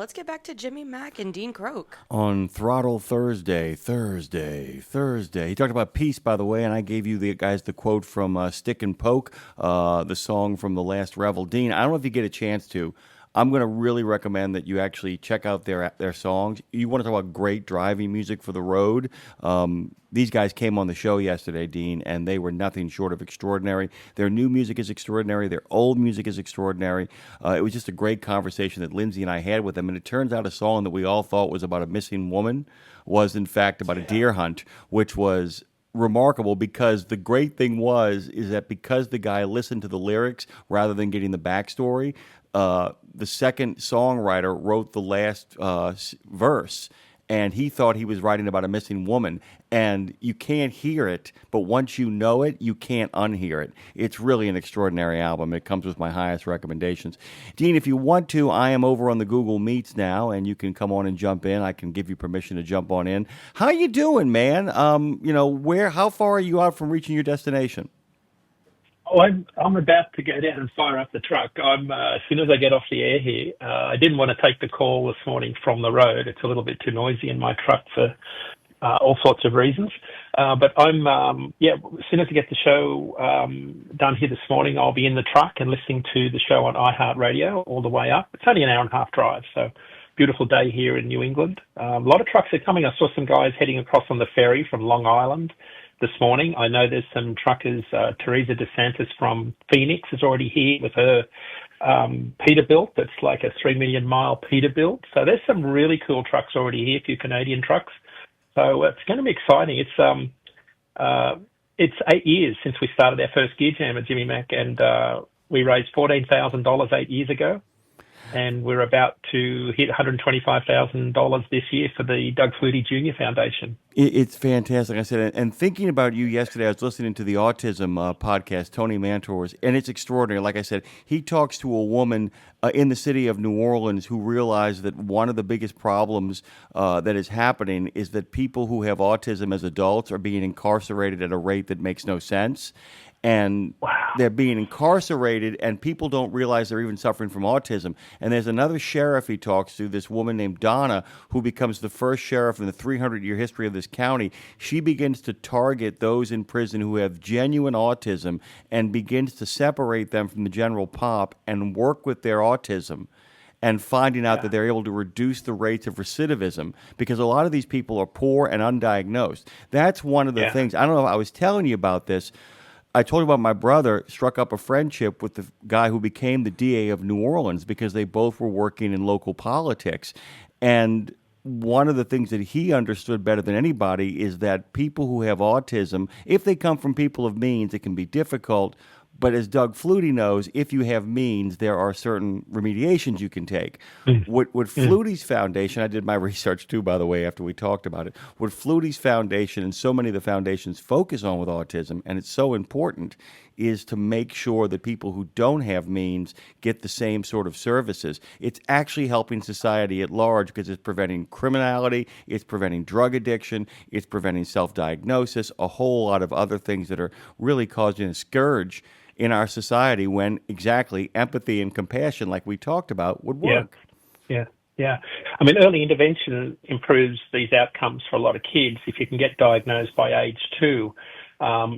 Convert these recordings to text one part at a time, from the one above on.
Let's get back to Jimmy Mack and Dean Croke. On Throttle Thursday. He talked about peace, by the way, and I gave you the quote from Stick and Poke, the song from the last Revel. Dean, I don't know if you get a chance to. I'm going to really recommend that you actually check out their songs. You want to talk about great driving music for the road? These guys came on the show yesterday, Dean, and they were nothing short of extraordinary. Their new music is extraordinary. Their old music is extraordinary. It was just a great conversation that Lindsay and I had with them, and it turns out a song that we all thought was about a missing woman was, in fact, about a deer hunt, which was remarkable because the great thing is that because the guy listened to the lyrics rather than getting the backstory, the second songwriter wrote the last verse, and he thought he was writing about a missing woman. And you can't hear it, but once you know it, you can't unhear it. It's really an extraordinary album. It comes with my highest recommendations. Dean, if you want to, I am over on the Google Meets now, and you can come on and jump in. I can give you permission to jump on in. How you doing, man? How far are you out from reaching your destination? Oh, I'm about to go down and fire up the truck. As soon as I get off the air here, I didn't want to take the call this morning from the road. It's a little bit too noisy in my truck for all sorts of reasons. But as soon as I get the show done here this morning, I'll be in the truck and listening to the show on iHeartRadio all the way up. It's only an hour and a half drive, so beautiful day here in New England. A lot of trucks are coming. I saw some guys heading across on the ferry from Long Island this morning. I know there's some truckers. Teresa DeSantis from Phoenix is already here with her Peterbilt. That's like a 3 million mile Peterbilt. So there's some really cool trucks already here, a few Canadian trucks. So it's going to be exciting. It's 8 years since we started our first Gear Jam at Jimmy Mack, and we raised $14,000 8 years ago. And we're about to hit $125,000 this year for the Doug Flutie Jr. Foundation. It's fantastic. I said, and thinking about you yesterday, I was listening to the autism podcast, Tony Mantor's, and it's extraordinary. Like I said, he talks to a woman in the city of New Orleans who realized that one of the biggest problems that is happening is that people who have autism as adults are being incarcerated at a rate that makes no sense. And they're being incarcerated, and people don't realize they're even suffering from autism. And there's another sheriff he talks to, this woman named Donna, who becomes the first sheriff in the 300-year history of this county. She begins to target those in prison who have genuine autism and begins to separate them from the general pop and work with their autism, and finding out that they're able to reduce the rates of recidivism because a lot of these people are poor and undiagnosed. That's one of the things. I don't know if I was telling you about this. I told you about my brother struck up a friendship with the guy who became the DA of New Orleans because they both were working in local politics. And one of the things that he understood better than anybody is that people who have autism, if they come from people of means, it can be difficult. But as Doug Flutie knows, if you have means, there are certain remediations you can take. What Flutie's foundation, I did my research too, by the way, after we talked about it, what Flutie's foundation and so many of the foundations focus on with autism, and it's so important, is to make sure that people who don't have means get the same sort of services. It's actually helping society at large because it's preventing criminality, it's preventing drug addiction, it's preventing self-diagnosis, a whole lot of other things that are really causing a scourge in our society when exactly empathy and compassion, like we talked about, would work. Yeah. I mean, early intervention improves these outcomes for a lot of kids. If you can get diagnosed by age 2,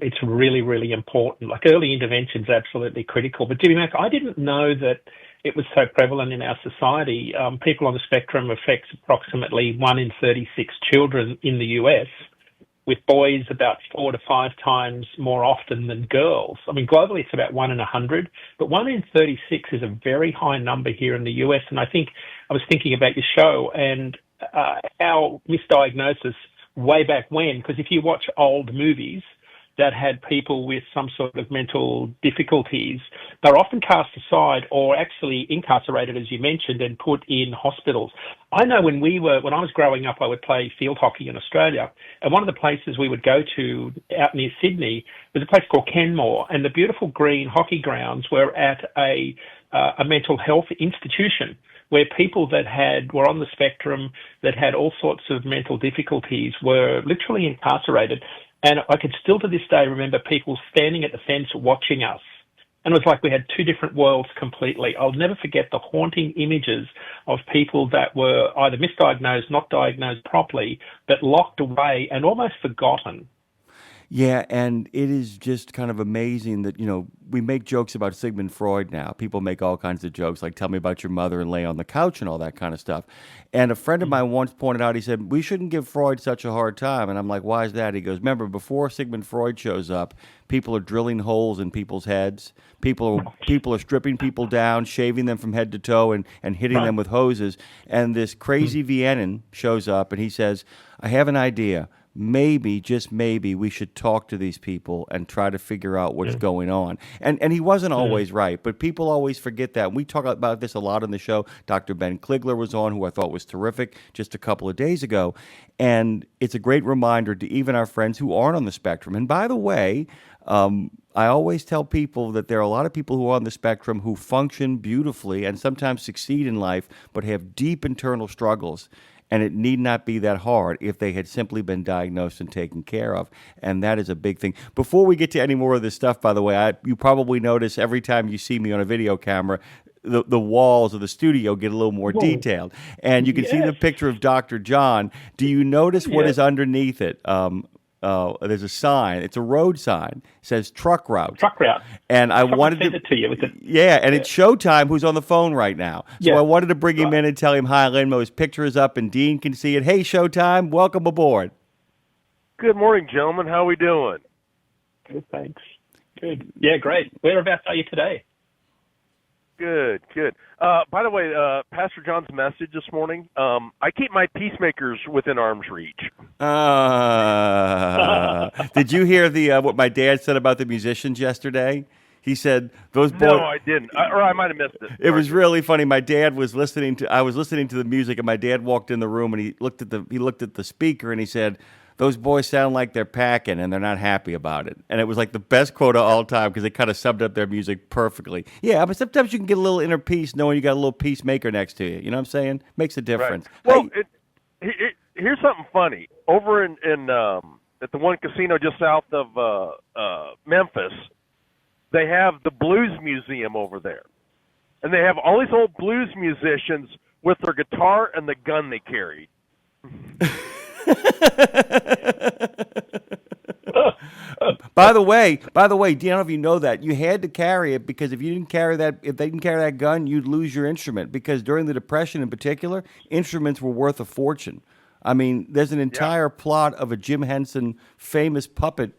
it's really, really important. Like early intervention is absolutely critical. But Jimmy Mack, I didn't know that it was so prevalent in our society. People on the spectrum affects approximately 1 in 36 children in the US, with boys about 4 to 5 times more often than girls. I mean, globally it's about 1 in 100, but 1 in 36 is a very high number here in the US. And I think I was thinking about your show and our misdiagnosis way back when, because if you watch old movies that had people with some sort of mental difficulties, they're often cast aside or actually incarcerated, as you mentioned, and put in hospitals. I know when I was growing up, I would play field hockey in Australia, and one of the places we would go to out near Sydney was a place called Kenmore, and the beautiful green hockey grounds were at a mental health institution where people that were on the spectrum, that had all sorts of mental difficulties, were literally incarcerated. And I can still to this day remember people standing at the fence watching us And it was like we had two different worlds completely. I'll never forget the haunting images of people that were either misdiagnosed, not diagnosed properly, but locked away and almost forgotten. Yeah, and it is just kind of amazing that, we make jokes about Sigmund Freud now. People make all kinds of jokes, like tell me about your mother and lay on the couch and all that kind of stuff. And a friend of mine once pointed out, he said, we shouldn't give Freud such a hard time. And I'm like, why is that? He goes, remember, before Sigmund Freud shows up, people are drilling holes in people's heads. People are stripping people down, shaving them from head to toe and hitting them with hoses. And this crazy Viennan shows up and he says, I have an idea. Maybe, just maybe, we should talk to these people and try to figure out what's going on. And he wasn't always right, but people always forget that. We talk about this a lot on the show. Dr. Ben Kligler was on, who I thought was terrific just a couple of days ago. And it's a great reminder to even our friends who aren't on the spectrum. And by the way, I always tell people that there are a lot of people who are on the spectrum who function beautifully and sometimes succeed in life, but have deep internal struggles. And it need not be that hard if they had simply been diagnosed and taken care of. And that is a big thing. Before we get to any more of this stuff, by the way, you probably notice every time you see me on a video camera, the walls of the studio get a little more detailed. And you can see the picture of Dr. John. Do you notice what is underneath it? There's a sign. It's a road sign. It says truck route. Truck route. And I wanted to send it to you. And it's Showtime who's on the phone right now. So I wanted to bring him in and tell him hi, Lenmo. His picture is up and Dean can see it. Hey, Showtime, welcome aboard. Good morning, gentlemen. How are we doing? Good, thanks. Good. Yeah, great. Whereabouts are you today? Good. By the way, Pastor John's message this morning, I keep my peacemakers within arm's reach. Did you hear what my dad said about the musicians yesterday? He said those boys. No, I didn't. Or I might have missed it. It was really funny. My dad was listening to. I was listening to the music, and my dad walked in the room, and he looked at the speaker, and he said, those boys sound like they're packing and they're not happy about it. And it was like the best quote of all time because it kind of summed up their music perfectly. Yeah, but sometimes you can get a little inner peace knowing you got a little peacemaker next to you. You know what I'm saying? Makes a difference. Right. Well, here's something funny. Over in at the one casino just south of Memphis, they have the Blues Museum over there. And they have all these old blues musicians with their guitar and the gun they carried. By the way, I don't know if you know that you had to carry it because if they didn't carry that gun, you'd lose your instrument. Because during the Depression, in particular, instruments were worth a fortune. I mean, there's an entire plot of a Jim Henson famous puppet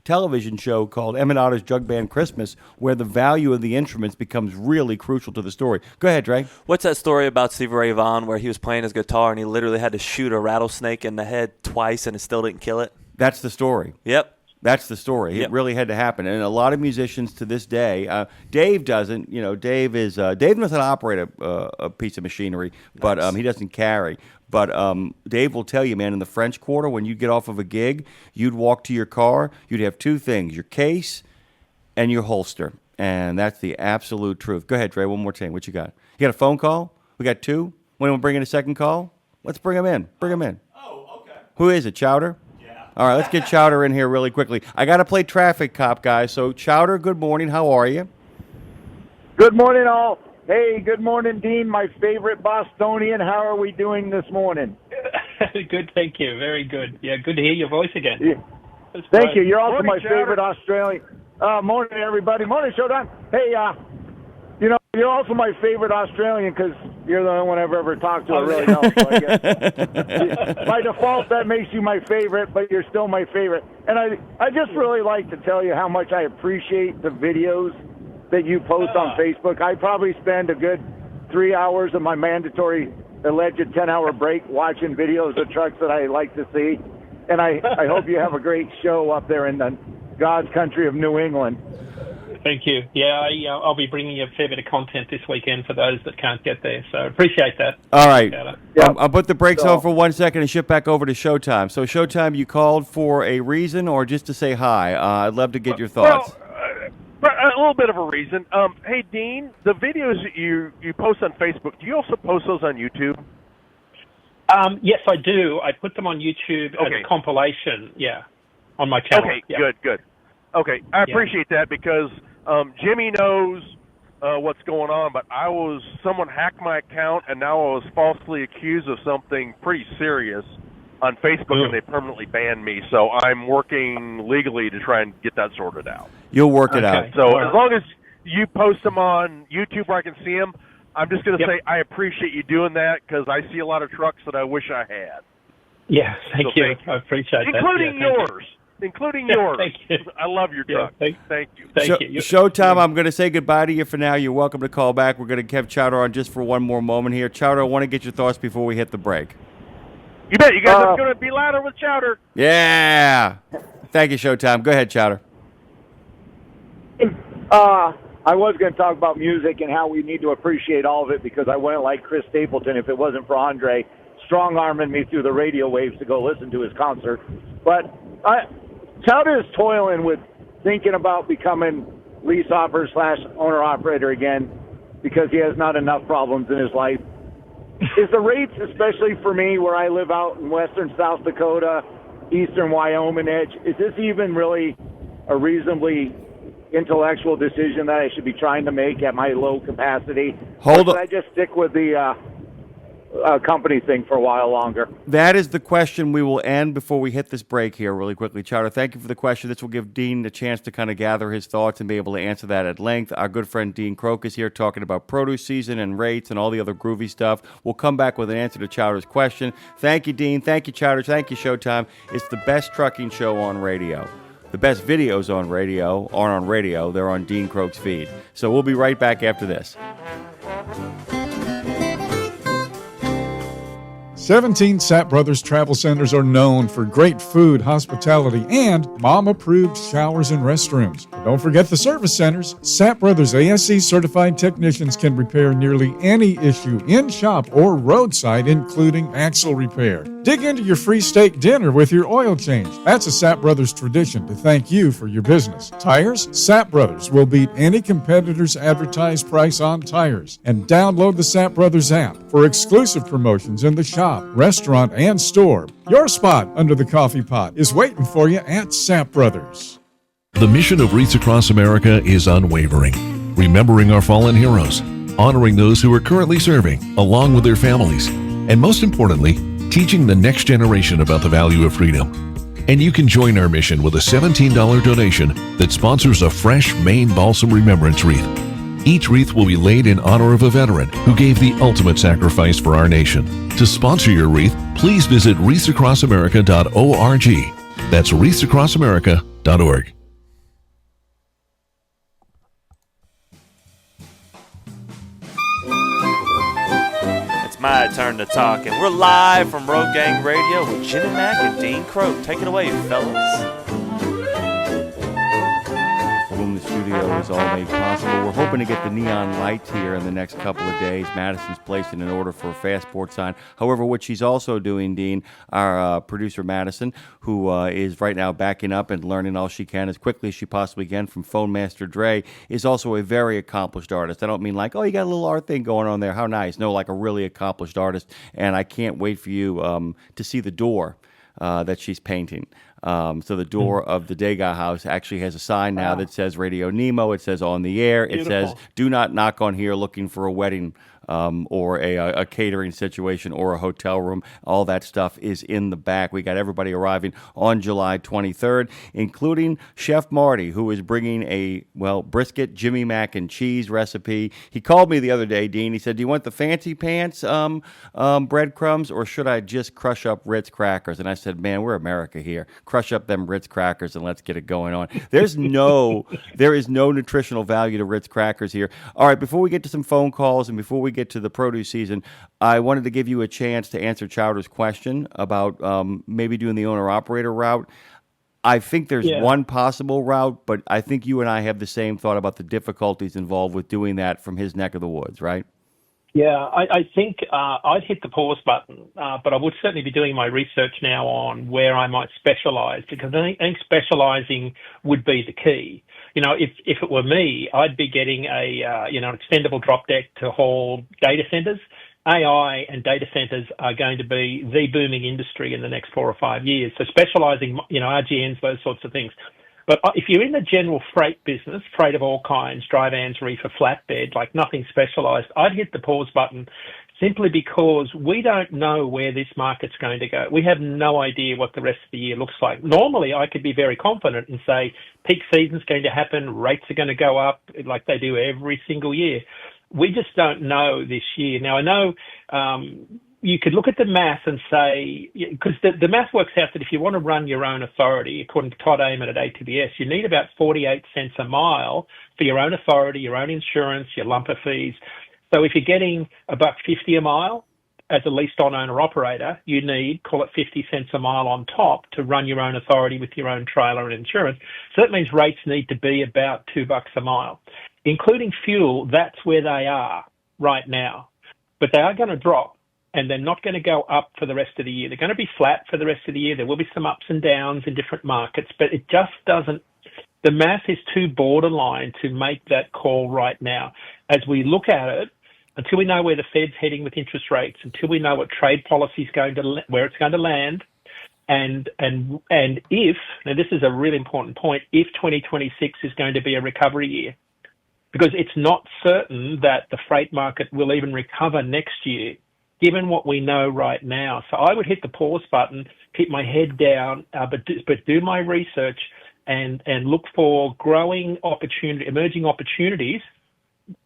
television show called Eminato's Jug Band Christmas, where the value of the instruments becomes really crucial to the story. Go ahead, Dre. What's that story about Stevie Ray Vaughan where he was playing his guitar and he literally had to shoot a rattlesnake in the head twice and it still didn't kill it? That's the story. Yep. That's the story. Yep. It really had to happen. And a lot of musicians to this day, Dave doesn't. Dave knows how to operate a piece of machinery, but he doesn't carry. But Dave will tell you, man, in the French Quarter, when you get off of a gig, you'd walk to your car, you'd have two things, your case and your holster. And that's the absolute truth. Go ahead, Dre, one more thing. What you got? You got a phone call? We got two? Want to bring in a second call? Let's bring him in. Oh, okay. Who is it, Chowder? Yeah. All right, let's get Chowder in here really quickly. I got to play traffic cop, guys. So, Chowder, good morning. How are you? Good morning, all. Hey, good morning, Dean, my favorite Bostonian. How are we doing this morning? Good, thank you. Very good. Yeah, good to hear your voice again. Yeah. Thank you. You're also Morning, my Chowder. favorite Australian. Morning, everybody. Morning, Showtime. Hey, you're also my favorite Australian because you're the only one I've ever talked to I really know. So I guess. By default, that makes you my favorite, but you're still my favorite. And I just really like to tell you how much I appreciate the videos that you post on Facebook. I probably spend a good 3 hours of my mandatory alleged 10-hour break watching videos of trucks that I like to see. And I hope you have a great show up there in the God's country of New England. Thank you. Yeah, I'll be bringing you a fair bit of content this weekend for those that can't get there. So appreciate that. All right. Yep. I'll put the brakes on for 1 second and shift back over to Showtime. So, Showtime, you called for a reason or just to say hi? I'd love to get your thoughts. Well, a little bit of a reason. Hey, Dean, the videos that you post on Facebook, do you also post those on YouTube? Yes, I do. I put them on YouTube as a compilation, on my channel. Okay, yeah. good. Okay, I appreciate that because Jimmy knows what's going on, but someone hacked my account, and now I was falsely accused of something pretty serious on Facebook, and they permanently banned me. So I'm working legally to try and get that sorted out. You'll work it out. So as long as you post them on YouTube where I can see them, I'm just going to say I appreciate you doing that, because I see a lot of trucks that I wish I had. Yeah, thank you. I appreciate that. Including yours. Including yours. Thank you. I love your truck. Thank you. Thank you. Showtime, I'm going to say goodbye to you for now. You're welcome to call back. We're going to have Chowder on just for one more moment here. Chowder, I want to get your thoughts before we hit the break. You bet. You guys are going to be louder with Chowder. Yeah. Thank you, Showtime. Go ahead, Chowder. I was going to talk about music and how we need to appreciate all of it, because I wouldn't like Chris Stapleton if it wasn't for Andre strong-arming me through the radio waves to go listen to his concert. But Chowder is toiling with thinking about becoming lease offer / owner-operator again, because he has not enough problems in his life. Is the rates, especially for me where I live out in western South Dakota, eastern Wyoming edge, is this even really a reasonably intellectual decision that I should be trying to make at my low capacity? Hold on. Should I just stick with the company thing for a while longer? That is the question we will end before we hit this break here really quickly. Chowder, thank you for the question. This will give Dean a chance to kind of gather his thoughts and be able to answer that at length. Our good friend Dean Croke is here talking about produce season and rates and all the other groovy stuff. We'll come back with an answer to Chowder's question. Thank you, Dean. Thank you, Chowder. Thank you, Showtime. It's the best trucking show on radio. The best videos on radio aren't on radio. They're on Dean Croke's feed. So we'll be right back after this. 17 Sapp Brothers Travel Centers are known for great food, hospitality, and mom-approved showers and restrooms. But don't forget the service centers. Sapp Brothers ASE certified technicians can repair nearly any issue in shop or roadside, including axle repair. Dig into your free steak dinner with your oil change. That's a Sapp Brothers tradition to thank you for your business. Tires? Sapp Brothers will beat any competitor's advertised price on tires. And download the Sapp Brothers app for exclusive promotions in the shop, restaurant, and store. Your spot under the coffee pot is waiting for you at Sapp Brothers. The mission of Wreaths Across America is unwavering, remembering our fallen heroes, honoring those who are currently serving, along with their families, and most importantly, teaching the next generation about the value of freedom. And you can join our mission with a $17 donation that sponsors a fresh Maine Balsam Remembrance Wreath. Each wreath will be laid in honor of a veteran who gave the ultimate sacrifice for our nation. To sponsor your wreath, please visit wreathsacrossamerica.org. That's wreathsacrossamerica.org. It's my turn to talk, and we're live from Road Gang Radio with Jimmy Mack and Dean Croke. Take it away, fellas. The studio is all made possible. We're hoping to get the neon lights here in the next couple of days. Madison's placing an order for a Fastport sign. However, what she's also doing, Dean, our producer Madison, who is right now backing up and learning all she can as quickly as she possibly can from Phone Master Dre, is also a very accomplished artist. I don't mean like, oh, you got a little art thing going on there. How nice. No, like a really accomplished artist. And I can't wait for you to see the door that she's painting. So the door of the Degas house actually has a sign now that says Radio Nemo. It says on the air. Beautiful. It says, do not knock on here looking for a wedding or a catering situation or a hotel room. All that stuff is in the back. We got everybody arriving on July 23rd, including Chef Marty, who is bringing a, brisket Jimmy Mac and cheese recipe. He called me the other day, Dean. He said, do you want the fancy pants breadcrumbs, or should I just crush up Ritz crackers? And I said, man, we're America here. Crush up them Ritz crackers and let's get it going on. There is no nutritional value to Ritz crackers here. All right, before we get to some phone calls and before we get to the produce season, I wanted to give you a chance to answer Chowder's question about maybe doing the owner-operator route. I think there's one possible route, but I think you and I have the same thought about the difficulties involved with doing that from his neck of the woods, right? Yeah, I think I'd hit the pause button, but I would certainly be doing my research now on where I might specialize, because I think specializing would be the key. You know, if it were me, I'd be getting an extendable drop deck to haul data centers. AI and data centers are going to be the booming industry in the next 4 or 5 years. So specializing, RGNs, those sorts of things. But if you're in the general freight business, freight of all kinds, dry vans, reefer, flatbed, like nothing specialized, I'd hit the pause button simply because we don't know where this market's going to go. We have no idea what the rest of the year looks like. Normally, I could be very confident and say peak season's going to happen, rates are going to go up like they do every single year. We just don't know this year. Now, I know you could look at the math and say, because the math works out that if you want to run your own authority, according to Todd Amon at ATBS, you need about 48 cents a mile for your own authority, your own insurance, your lumper fees. So if you're getting $1.50 a mile as a leased on owner operator, you need, call it 50 cents a mile on top to run your own authority with your own trailer and insurance. So that means rates need to be about $2 a mile. Including fuel, that's where they are right now. But they are going to drop, and they're not going to go up for the rest of the year. They're going to be flat for the rest of the year. There will be some ups and downs in different markets, but it just doesn't, the math is too borderline to make that call right now. As we look at it, until we know where the Fed's heading with interest rates, until we know what trade policy is going to, where it's going to land, and if, now this is a really important point, if 2026 is going to be a recovery year, because it's not certain that the freight market will even recover next year, given what we know right now. So I would hit the pause button, keep my head down, but do my research and look for growing opportunity, emerging opportunities,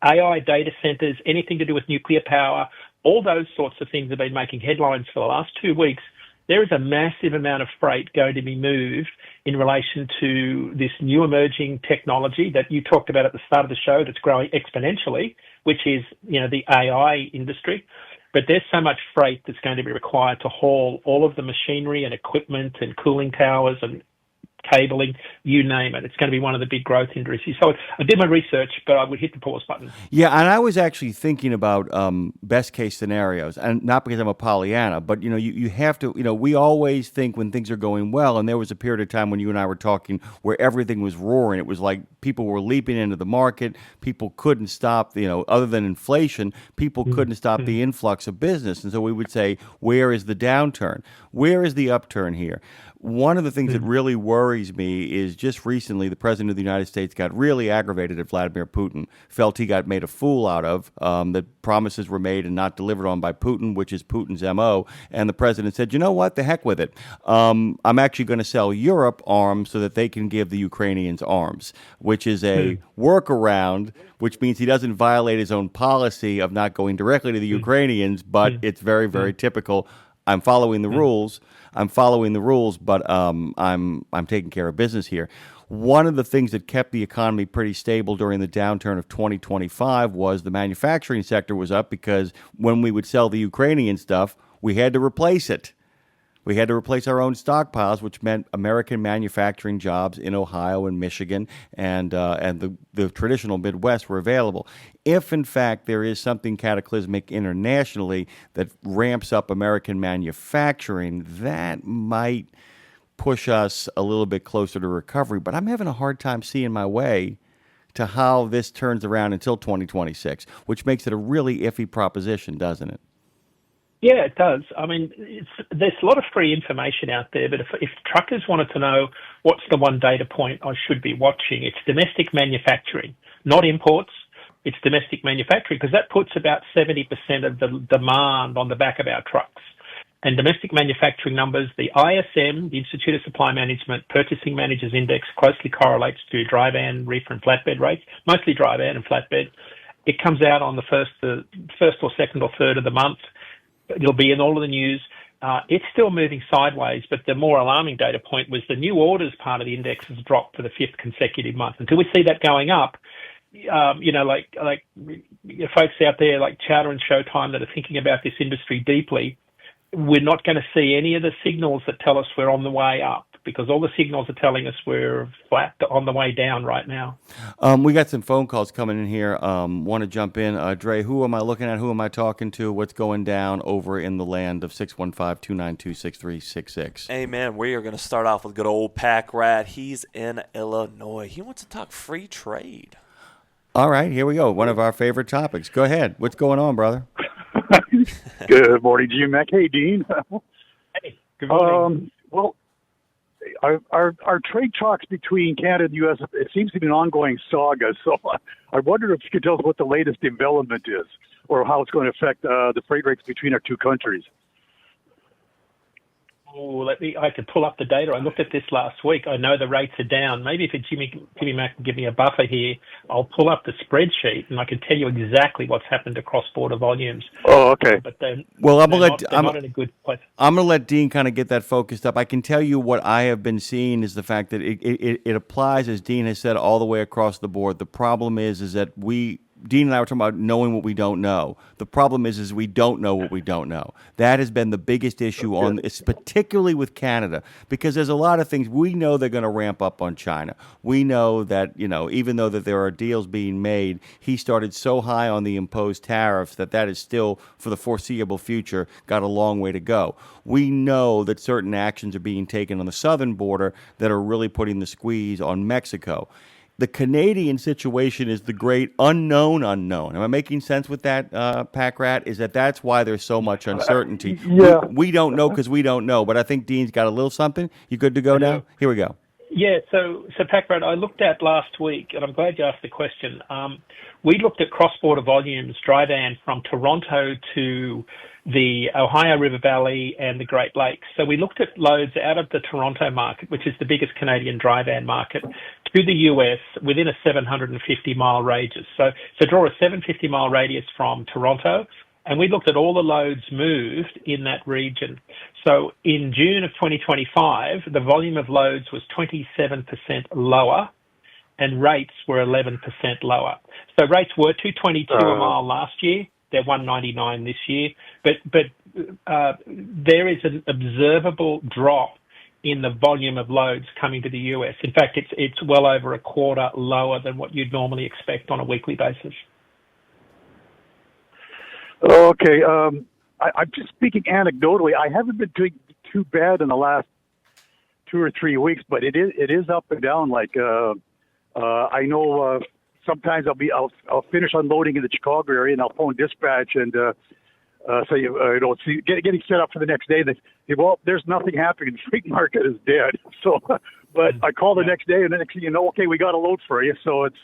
AI data centers, anything to do with nuclear power, all those sorts of things have been making headlines for the last 2 weeks. There is a massive amount of freight going to be moved in relation to this new emerging technology that you talked about at the start of the show that's growing exponentially, which is, the AI industry. But there's so much freight that's going to be required to haul all of the machinery and equipment and cooling towers and cabling, you name it. It's going to be one of the big growth industries. So I did my research, but I would hit the pause button. Yeah, and I was actually thinking about best case scenarios, and not because I'm a Pollyanna, but you have to. We always think when things are going well, and there was a period of time when you and I were talking where everything was roaring. It was like people were leaping into the market. People couldn't stop. Other than inflation, people couldn't stop the influx of business, and so we would say, where is the downturn? Where is the upturn here? One of the things that really worries me is just recently the President of the United States got really aggravated at Vladimir Putin, felt he got made a fool out of, that promises were made and not delivered on by Putin, which is Putin's MO. And the President said, you know what, the heck with it. I'm actually going to sell Europe arms so that they can give the Ukrainians arms, which is a workaround, which means he doesn't violate his own policy of not going directly to the Ukrainians, but it's very, very typical. I'm following the rules. But I'm taking care of business here. One of the things that kept the economy pretty stable during the downturn of 2025 was the manufacturing sector was up because when we would sell the Ukrainian stuff, we had to replace it. We had to replace our own stockpiles, which meant American manufacturing jobs in Ohio and Michigan and the traditional Midwest were available. If, in fact, there is something cataclysmic internationally that ramps up American manufacturing, that might push us a little bit closer to recovery. But I'm having a hard time seeing my way to how this turns around until 2026, which makes it a really iffy proposition, doesn't it? Yeah, it does. I mean, there's a lot of free information out there, but if truckers wanted to know what's the one data point I should be watching, it's domestic manufacturing, not imports. It's domestic manufacturing because that puts about 70% of the demand on the back of our trucks. And domestic manufacturing numbers, the ISM, the Institute of Supply Management, Purchasing Managers Index, closely correlates to dry van, reefer, and flatbed rates, mostly dry van and flatbed. It comes out on the first or second or third of the month. It'll be in all of the news. It's still moving sideways, but the more alarming data point was the new orders part of the index has dropped for the 5th consecutive month. Until we see that going up, like folks out there like Chowder and Showtime that are thinking about this industry deeply, we're not going to see any of the signals that tell us we're on the way up, because all the signals are telling us we're flat on the way down right now. We got some phone calls coming in here. Want to jump in. Dre, who am I looking at? Who am I talking to? What's going down over in the land of 615-292-6366? Hey, man, we are going to start off with good old Pack Rat. He's in Illinois. He wants to talk free trade. All right, here we go. One of our favorite topics. Go ahead. What's going on, brother? Good morning, G-Mac. Hey, Dean. Hey, good morning. Well, our trade talks between Canada and the U.S., it seems to be an ongoing saga. So I wonder if you could tell us what the latest development is or how it's going to affect the freight rates between our two countries. Oh, I have to pull up the data. I looked at this last week. I know the rates are down. Maybe if Jimmy Mack can give me a buffer here, I'll pull up the spreadsheet and I can tell you exactly what's happened to cross-border volumes. Oh, okay. But they're not in a good place. I'm going to let Dean kind of get that focused up. I can tell you what I have been seeing is the fact that it applies, as Dean has said, all the way across the board. The problem is that Dean and I were talking about knowing what we don't know. The problem is we don't know what we don't know. That has been the biggest issue on this, particularly with Canada, because there's a lot of things we know they're going to ramp up on China. We know that, even though that there are deals being made, he started so high on the imposed tariffs that is still, for the foreseeable future, got a long way to go. We know that certain actions are being taken on the southern border that are really putting the squeeze on Mexico. The Canadian situation is the great unknown. Am I making sense with that, Packrat? Is that's why there's so much uncertainty. Yeah. We don't know because we don't know, but I think Dean's got a little something. You good to go now? Here we go. Yeah, so Packrat, I looked at last week, and I'm glad you asked the question. We looked at cross-border volumes, dry van from Toronto to the Ohio River Valley and the Great Lakes. So we looked at loads out of the Toronto market, which is the biggest Canadian dry van market, to the US within a 750-mile radius. So draw a 750-mile radius from Toronto, and we looked at all the loads moved in that region. So in June of 2025, the volume of loads was 27% lower, and rates were 11% lower. So rates were $222 a mile last year. They're $199 this year, but there is an observable drop in the volume of loads coming to the US. In fact, it's well over a quarter lower than what you'd normally expect on a weekly basis. Okay. I'm just speaking anecdotally. I haven't been doing too bad in the last 2 or 3 weeks, but it is up and down. Like I know. Sometimes I'll finish unloading in the Chicago area and I'll phone dispatch and getting set up for the next day. They say, well, there's nothing happening. The freight market is dead. So, but I call the next day and the next thing you know, okay, we got a load for you. So it's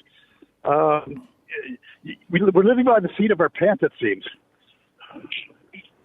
we're living by the seat of our pants, it seems.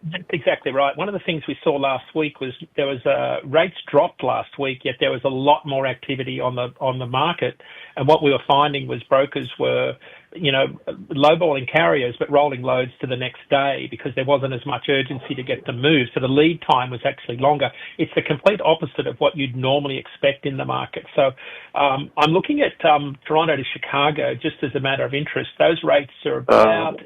That's exactly right. One of the things we saw last week was there was rates dropped last week, yet there was a lot more activity on the market. And what we were finding was brokers were, lowballing carriers, but rolling loads to the next day because there wasn't as much urgency to get them moved. So the lead time was actually longer. It's the complete opposite of what you'd normally expect in the market. So I'm looking at Toronto to Chicago just as a matter of interest. Those rates are about...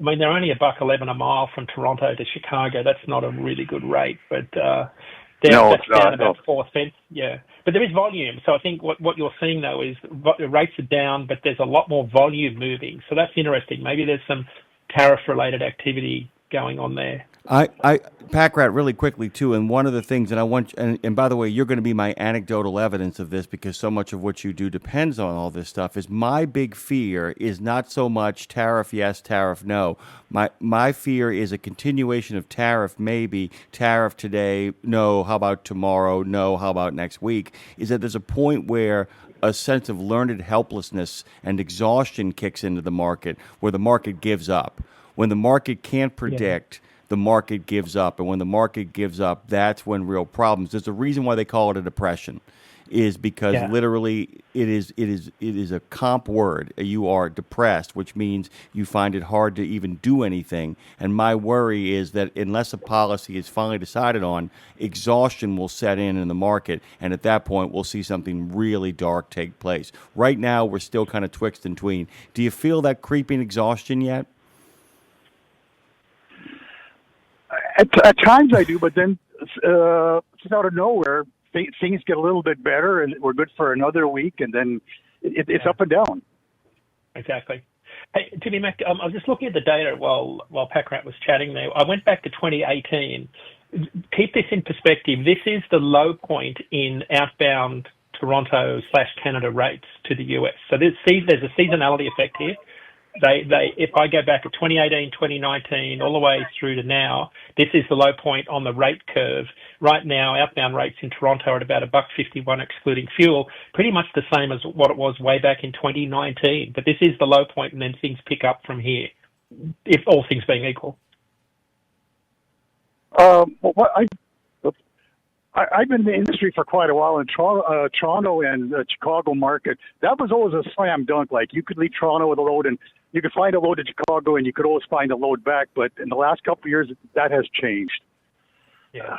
they're only $1.11 a mile from Toronto to Chicago. That's not a really good rate, but that's down about 4 cents. Yeah, but there is volume. So I think what you're seeing though is the rates are down, but there's a lot more volume moving. So that's interesting. Maybe there's some tariff-related activity going on there. Packrat, really quickly too, and one of the things, and I want, and by the way, you're going to be my anecdotal evidence of this because so much of what you do depends on all this stuff. Is my big fear is not so much tariff yes, tariff no. My fear is a continuation of tariff maybe, tariff today, no, how about tomorrow, no, how about next week? Is that there's a point where a sense of learned helplessness and exhaustion kicks into the market, where the market gives up. When the market can't predict, the market gives up. And when the market gives up, that's when real problems. There's a reason why they call it a depression, is because literally it is a comp word. You are depressed, which means you find it hard to even do anything. And my worry is that unless a policy is finally decided on, exhaustion will set in the market. And at that point, we'll see something really dark take place. Right now, we're still kind of twixt and tween. Do you feel that creeping exhaustion yet? At times I do, but then just out of nowhere, things get a little bit better, and we're good for another week, and then it's up and down. Exactly. Hey, Jimmy Mack, I was just looking at the data while Packrat was chatting there. I went back to 2018. Keep this in perspective. This is the low point in outbound Toronto/Canada rates to the US. So there's a seasonality effect here. If I go back to 2018, 2019, all the way through to now, this is the low point on the rate curve. Right now, outbound rates in Toronto are at about $1.51 excluding fuel, pretty much the same as what it was way back in 2019. But this is the low point, and then things pick up from here, if all things being equal. I've been in the industry for quite a while in Toronto and the Chicago market. That was always a slam dunk. Like, you could leave Toronto with a load and you could find a load in Chicago and you could always find a load back. But in the last couple of years, that has changed. Yeah,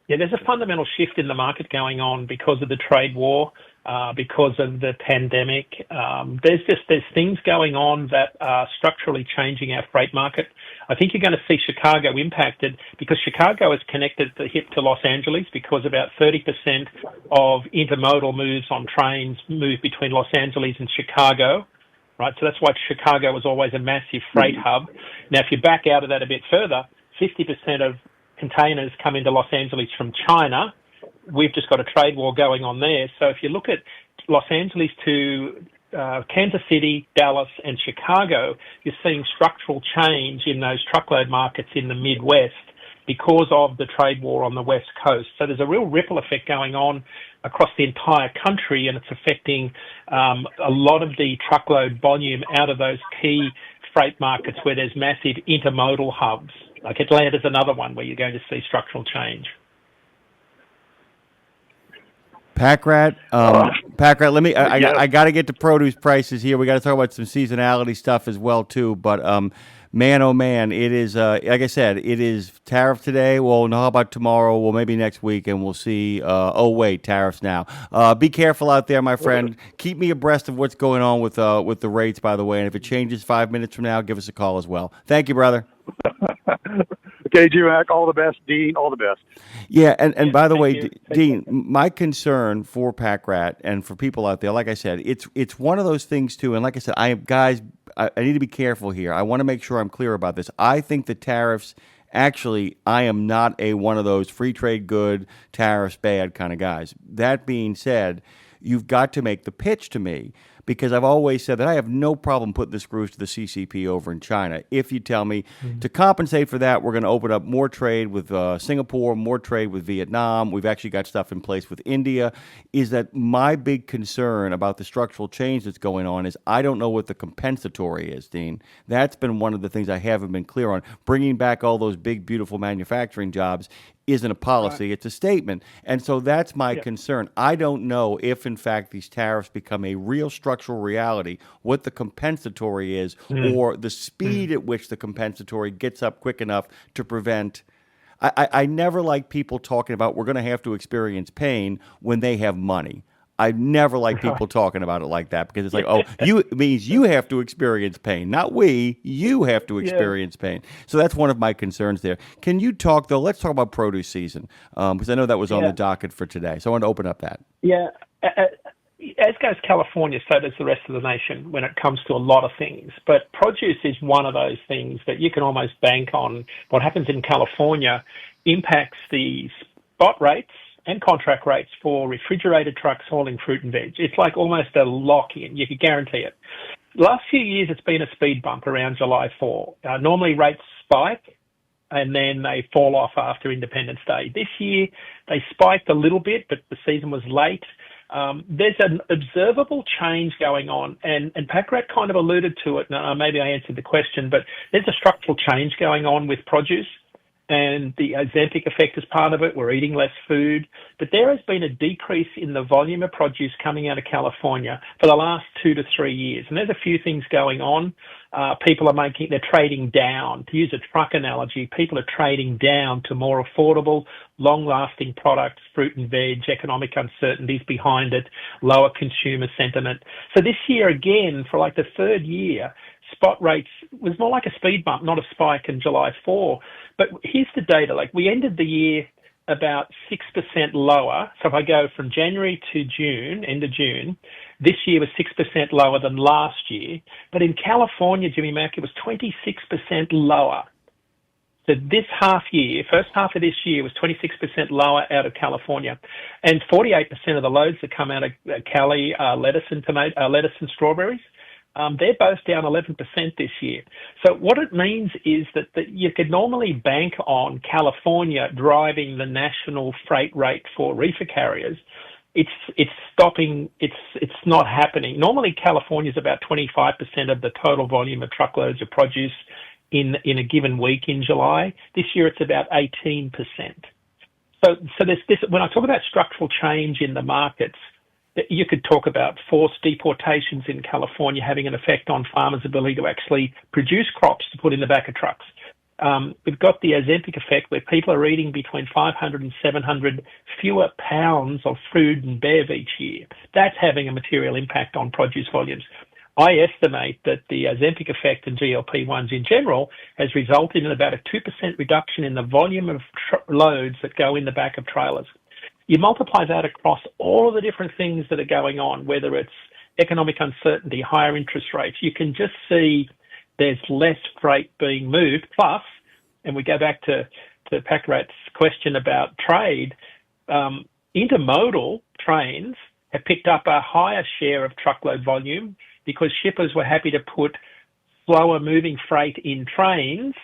there's a fundamental shift in the market going on because of the trade war, because of the pandemic. There's things going on that are structurally changing our freight market. I think you're going to see Chicago impacted because Chicago is connected the hip to Los Angeles because about 30% of intermodal moves on trains move between Los Angeles and Chicago, right? So that's why Chicago was always a massive freight hub. Now, if you back out of that a bit further, 50% of containers come into Los Angeles from China. We've just got a trade war going on there. So if you look at Los Angeles to Kansas City, Dallas, and Chicago, you're seeing structural change in those truckload markets in the Midwest because of the trade war on the West Coast. So there's a real ripple effect going on across the entire country, and it's affecting a lot of the truckload volume out of those key freight markets where there's massive intermodal hubs. Like Atlanta's another one where you're going to see structural change. Packrat, I got to get to produce prices here. We got to talk about some seasonality stuff as well too. But man, oh man, it is like I said, it is tariff today. Well, how about tomorrow? Well, maybe next week, and we'll see. Oh wait, tariffs now. Be careful out there, my friend. Keep me abreast of what's going on with the rates, by the way. And if it changes 5 minutes from now, give us a call as well. Thank you, brother. Okay, G-Mac, all the best. Dean, all the best. Yeah, and by the way, Dean, my concern for Packrat and for people out there, like I said, it's one of those things too. And like I said, I need to be careful here. I want to make sure I'm clear about this. I think the tariffs. Actually, I am not one of those free trade good, tariffs bad kind of guys. That being said, you've got to make the pitch to me, because I've always said that I have no problem putting the screws to the CCP over in China. If you tell me to compensate for that, we're going to open up more trade with Singapore, more trade with Vietnam. We've actually got stuff in place with India. Is that my big concern about the structural change that's going on is I don't know what the compensatory is, Dean. That's been one of the things I haven't been clear on. Bringing back all those big, beautiful manufacturing jobs isn't a policy, it's a statement. And so that's my concern. I don't know if, in fact, these tariffs become a real structural reality, what the compensatory is, or the speed at which the compensatory gets up quick enough to prevent. I never like people talking about we're going to have to experience pain when they have money. I never like people talking about it like that, because it's like, it means you have to experience pain, not we. You have to experience pain. So that's one of my concerns there. Can you talk, though? Let's talk about produce season, because I know that was on the docket for today. So I want to open up that. Yeah. As goes California, so does the rest of the nation when it comes to a lot of things. But produce is one of those things that you can almost bank on. What happens in California impacts the spot rates and contract rates for refrigerated trucks hauling fruit and veg. It's like almost a lock-in. You can guarantee it. Last few years, it's been a speed bump around July 4. Normally, rates spike, and then they fall off after Independence Day. This year, they spiked a little bit, but the season was late. There's an observable change going on, and Packrat kind of alluded to it. Maybe I answered the question, but there's a structural change going on with produce. And the Ozempic effect is part of it. We're eating less food. But there has been a decrease in the volume of produce coming out of California for the last 2 to 3 years. And there's a few things going on. They're trading down. To use a truck analogy, people are trading down to more affordable, long-lasting products, fruit and veg, economic uncertainties behind it, lower consumer sentiment. So this year, again, for like the third year, spot rates was more like a speed bump, not a spike in July 4. But here's the data. Like, we ended the year about 6% lower. So if I go from January to June, end of June, this year was 6% lower than last year. But in California, Jimmy Mack, it was 26% lower. So this half year, first half of this year, was 26% lower out of California. And 48% of the loads that come out of Cali are lettuce and strawberries. They're both down 11% this year. So what it means is that you could normally bank on California driving the national freight rate for reefer carriers. It's stopping. It's not happening. Normally, California is about 25% of the total volume of truckloads of produce in a given week in July. This year, it's about 18%. So there's this. When I talk about structural change in the markets, you could talk about forced deportations in California having an effect on farmers' ability to actually produce crops to put in the back of trucks. We've got the Ozempic effect where people are eating between 500 and 700 fewer pounds of food and bev each year. That's having a material impact on produce volumes. I estimate that the Ozempic effect and GLP-1s in general has resulted in about a 2% reduction in the volume of loads that go in the back of trailers. You multiply that across all of the different things that are going on, whether it's economic uncertainty, higher interest rates, you can just see there's less freight being moved. Plus, and we go back to Packrat's question about trade, intermodal trains have picked up a higher share of truckload volume because shippers were happy to put slower moving freight in trains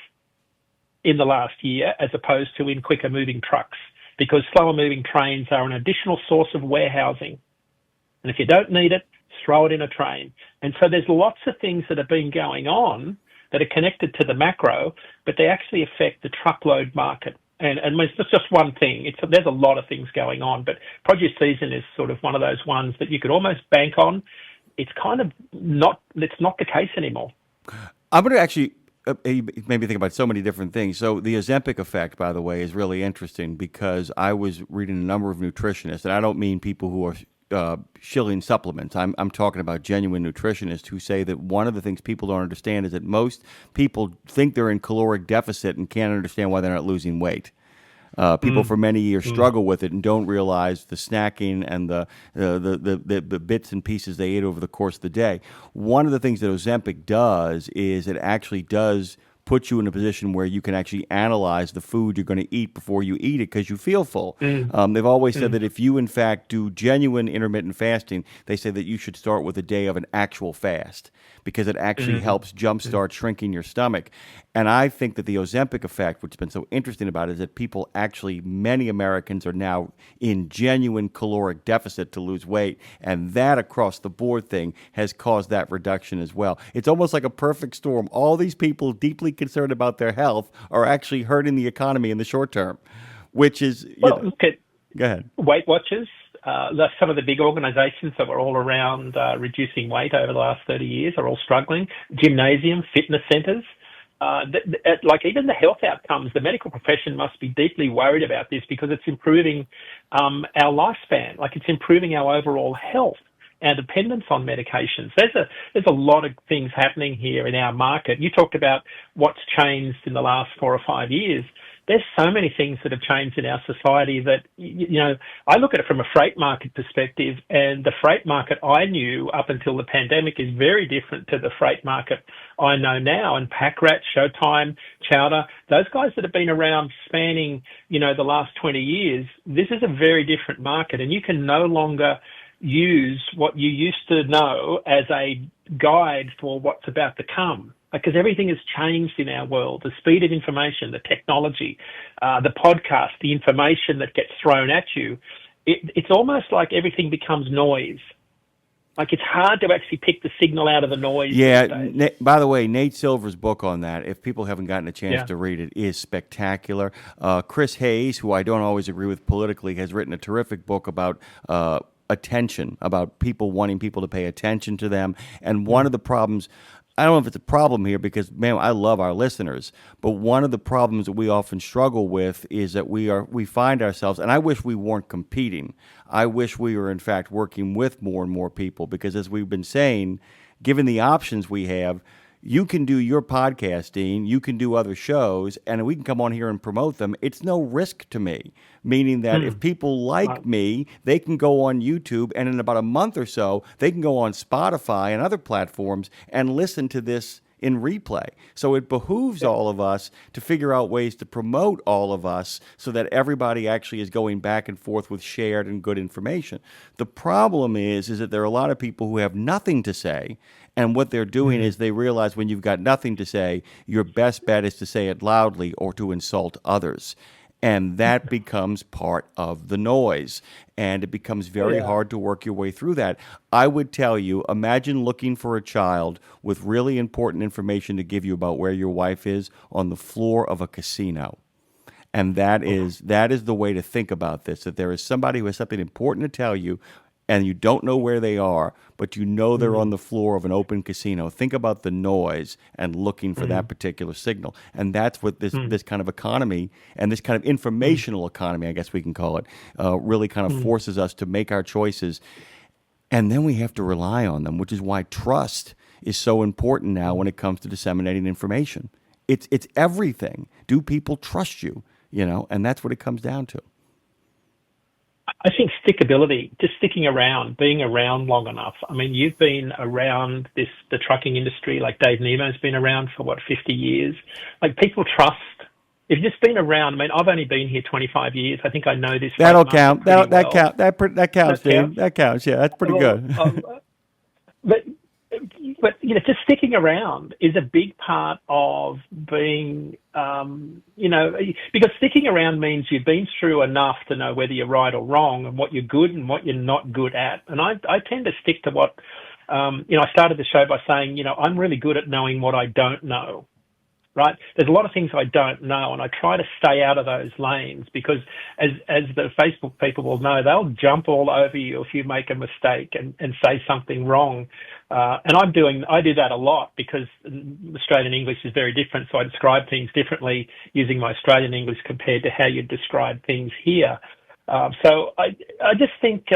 in the last year as opposed to in quicker moving trucks, because slower moving trains are an additional source of warehousing. And if you don't need it, throw it in a train. And so there's lots of things that have been going on that are connected to the macro, but they actually affect the truckload market. And it's just one thing. There's a lot of things going on, but produce season is sort of one of those ones that you could almost bank on. It's kind of not the case anymore. I'm going to actually maybe think about so many different things. So the Ozempic effect, by the way, is really interesting because I was reading a number of nutritionists, and I don't mean people who are shilling supplements. I'm talking about genuine nutritionists who say that one of the things people don't understand is that most people think they're in caloric deficit and can't understand why they're not losing weight. People for many years struggle with it and don't realize the snacking and the bits and pieces they ate over the course of the day. One of the things that Ozempic does is it actually does put you in a position where you can actually analyze the food you're going to eat before you eat it because you feel full. They've always said that if you, in fact, do genuine intermittent fasting, they say that you should start with a day of an actual fast because it actually helps jumpstart shrinking your stomach. And I think that the Ozempic effect, which has been so interesting about it, is that people actually, many Americans are now in genuine caloric deficit to lose weight. And that across the board thing has caused that reduction as well. It's almost like a perfect storm. All these people deeply concerned about their health are actually hurting the economy in the short term, which is, Look at go ahead. Weight Watchers. Some of the big organizations that were all around reducing weight over the last 30 years are all struggling. Gymnasium, fitness centers. Like even the health outcomes, the medical profession must be deeply worried about this because it's improving our lifespan. Like it's improving our overall health, our dependence on medications. There's a lot of things happening here in our market. You talked about what's changed in the last 4 or 5 years. There's so many things that have changed in our society that, I look at it from a freight market perspective, and the freight market I knew up until the pandemic is very different to the freight market I know now. And Packrat, Showtime, Chowder, those guys that have been around spanning, the last 20 years, this is a very different market, and you can no longer use what you used to know as a guide for what's about to come. Because everything has changed in our world, the speed of information, the technology, the podcast, the information that gets thrown at you. It's almost like everything becomes noise. Like it's hard to actually pick the signal out of the noise. Yeah. By the way, Nate Silver's book on that, if people haven't gotten a chance to read it, is spectacular. Chris Hayes, who I don't always agree with politically, has written a terrific book about attention, about people wanting people to pay attention to them. And one of the problems, I don't know if it's a problem here because, man, I love our listeners, but one of the problems that we often struggle with is that we find ourselves, and I wish we weren't competing. I wish we were, in fact, working with more and more people because, as we've been saying, given the options we have, you can do your podcasting, you can do other shows, and we can come on here and promote them. It's no risk to me, meaning that if people like me, they can go on YouTube, and in about a month or so, they can go on Spotify and other platforms and listen to this in replay. So it behooves all of us to figure out ways to promote all of us so that everybody actually is going back and forth with shared and good information. The problem is that there are a lot of people who have nothing to say, And what they're doing is they realize when you've got nothing to say, your best bet is to say it loudly or to insult others. And that becomes part of the noise. And it becomes very hard to work your way through that. I would tell you, imagine looking for a child with really important information to give you about where your wife is on the floor of a casino. And that is the way to think about this, that there is somebody who has something important to tell you, and you don't know where they are, but you know they're on the floor of an open casino. Think about the noise and looking for that particular signal. And that's what this kind of economy and this kind of informational economy, I guess we can call it, really kind of forces us to make our choices. And then we have to rely on them, which is why trust is so important now when it comes to disseminating information. It's everything. Do people trust you? And that's what it comes down to. I think stickability, just sticking around, being around long enough. I mean, you've been around the trucking industry, like Dave Nemo's been around for 50 years. Like, people trust. If you've just been around, I mean, I've only been here 25 years. I think I know this. That'll count. That well. count. That counts, Dean. That counts. Yeah, that's pretty good. But just sticking around is a big part of being, because sticking around means you've been through enough to know whether you're right or wrong and what you're good and what you're not good at. And I tend to stick to what, I started the show by saying, I'm really good at knowing what I don't know. Right? There's a lot of things I don't know, and I try to stay out of those lanes because, as the Facebook people will know, they'll jump all over you if you make a mistake and say something wrong. And I do that a lot because Australian English is very different, so I describe things differently using my Australian English compared to how you describe things here. So I just think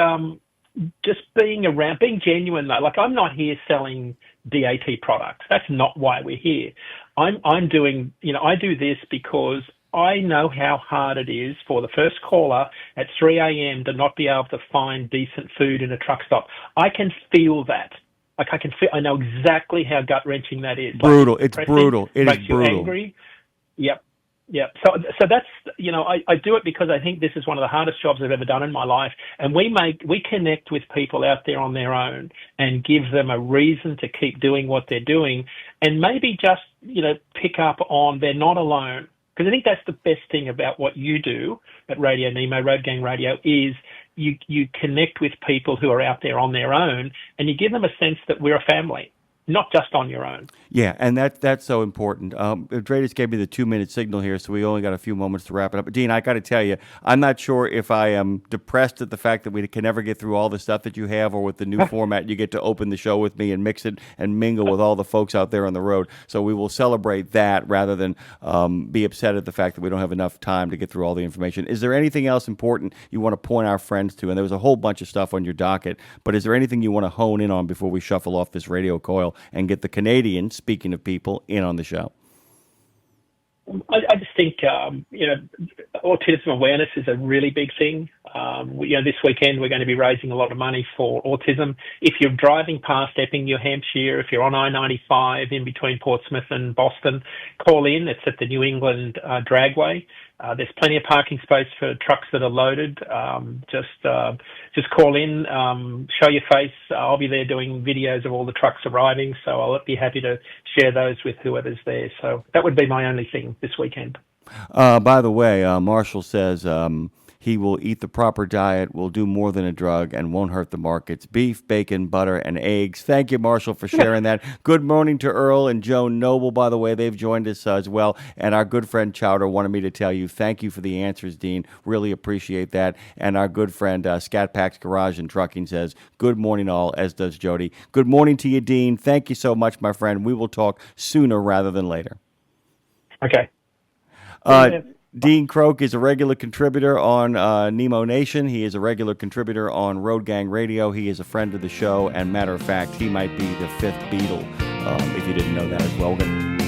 just being around, being genuine though. Like, I'm not here selling DAT products. That's not why we're here. I'm doing, I do this because I know how hard it is for the first caller at 3 a.m. to not be able to find decent food in a truck stop. I can feel that. Like, I know exactly how gut-wrenching that is. Brutal. Like, it's brutal. It makes is you brutal. Angry. Yep. So that's, I do it because I think this is one of the hardest jobs I've ever done in my life. And we connect with people out there on their own and give them a reason to keep doing what they're doing, and maybe just, pick up on they're not alone. Because I think that's the best thing about what you do at Radio Nemo, Road Gang Radio, is you connect with people who are out there on their own, and you give them a sense that we're a family, not just on your own. Yeah, and that's so important. Dre just gave me the 2-minute signal here, so we only got a few moments to wrap it up. But Dean, I got to tell you, I'm not sure if I am depressed at the fact that we can never get through all the stuff that you have, or with the new format, you get to open the show with me and mix it and mingle with all the folks out there on the road. So we will celebrate that rather than be upset at the fact that we don't have enough time to get through all the information. Is there anything else important you want to point our friends to? And there was a whole bunch of stuff on your docket, but is there anything you want to hone in on before we shuffle off this radio coil and get the Canadians, speaking of people, in on the show? I just think, autism awareness is a really big thing. This weekend we're going to be raising a lot of money for autism. If you're driving past Epping, New Hampshire, if you're on I-95 in between Portsmouth and Boston, call in. It's at the New England Dragway. There's plenty of parking space for trucks that are loaded. Just call in, show your face. I'll be there doing videos of all the trucks arriving, so I'll be happy to share those with whoever's there. So that would be my only thing this weekend. By the way, Marshall says he will eat the proper diet, will do more than a drug, and won't hurt the markets. Beef, bacon, butter, and eggs. Thank you, Marshall, for sharing that. Good morning to Earl and Joan Noble, by the way. They've joined us as well. And our good friend Chowder wanted me to tell you, thank you for the answers, Dean. Really appreciate that. And our good friend Scat Pack's Garage and Trucking says, good morning all, as does Jody. Good morning to you, Dean. Thank you so much, my friend. We will talk sooner rather than later. Okay. Dean Croke is a regular contributor on Nemo Nation. He is a regular contributor on Road Gang Radio. He is a friend of the show, and matter of fact, he might be the fifth Beatle, if you didn't know that as well. We're going to